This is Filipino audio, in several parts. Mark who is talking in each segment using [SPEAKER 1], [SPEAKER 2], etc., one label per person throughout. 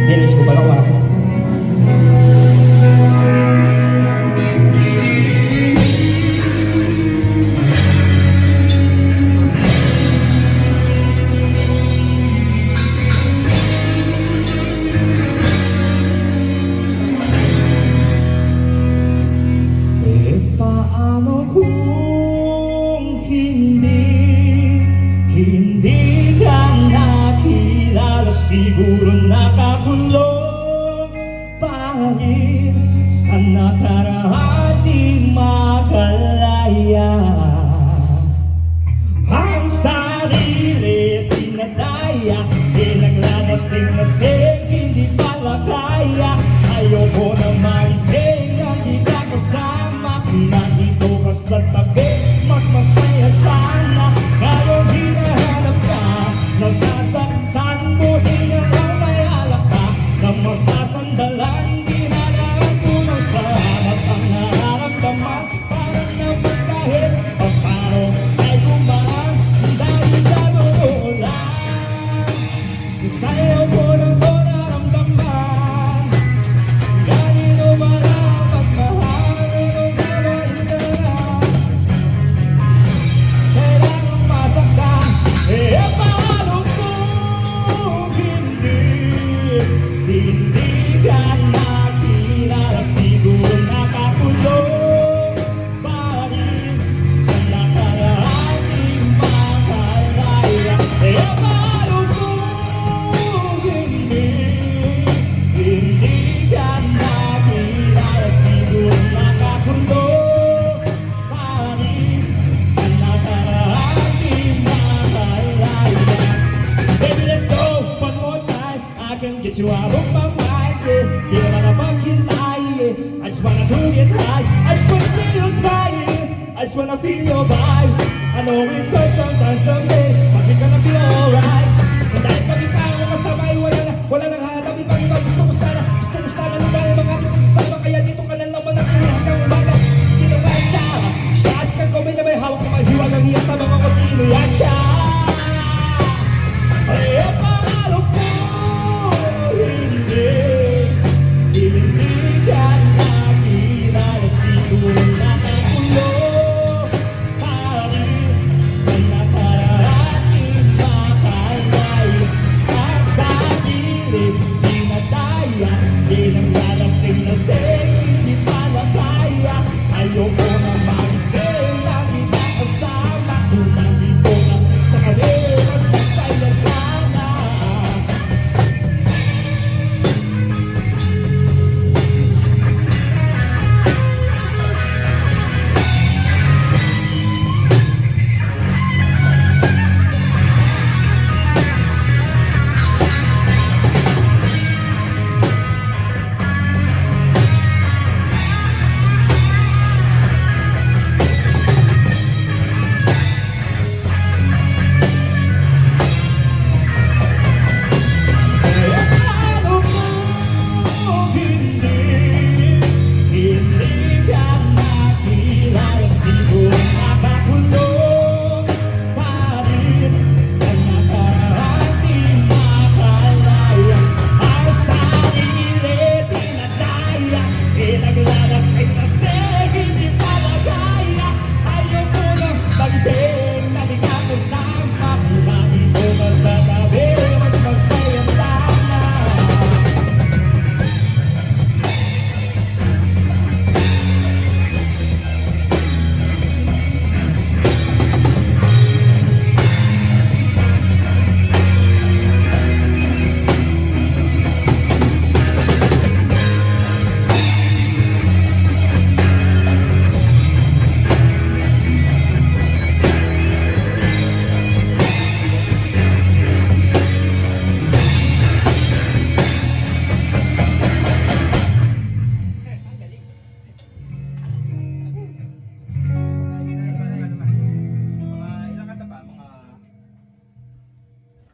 [SPEAKER 1] Linis ko pala ako. Paano kung hindi ka nakilala? Siguro nakakulong pa rin sa nakaraan, di makalaya. Ang sarili pinadaya, pinaglalasing-lasing, hindi pala kaya. Ayoko na maising ang di ka kasama. Nandito ka sa tabi, mas masaya sana. Ngayon hinahanap ka, nasasaktan mo, hinahamayala ka, na masasandalan, hinahanap ko ng sarap. Ang nararamdaman, parang naman kahit paano ay gumaan dahil sa noolan. Sayaw ko ng naramdaman, ganito marapag mahal ng naman. Kailangang masaktan, paano kung hindi ka nakilala? Siguro nakakulong pa rin sa nakaraan, di makalaya. Paano kung hindi ka nakilala? Siguro nakakulong pa rin sa nakaraan, di makalaya. Baby, let's go one more time. I can get you out of my mind, yeah. Di naman na maghintay, yeah. I just wanna do it right. I just wanna see you smiling. I just wanna feel your vibe. I know it's hard sometimes, someday, but we're gonna be alright. And dahil pag ikaw nakasabay, wala nang hanap ibang iba. Gusto ko sana nung dahil mga ating magsasama. Kaya dito ka na lang manatili hanggang umaga. Sino ba siya? Siya, askan ko, may na may hawak ko, may hiwag ang iya sa mga ko. Sino yan siya? Ay, paano kung hindi ka nakilala? Siguro nakakulong pa rin sa nakaraan,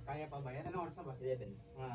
[SPEAKER 2] Kaya pa ba yan? Anong oras na ba?
[SPEAKER 1] 11.
[SPEAKER 2] Mga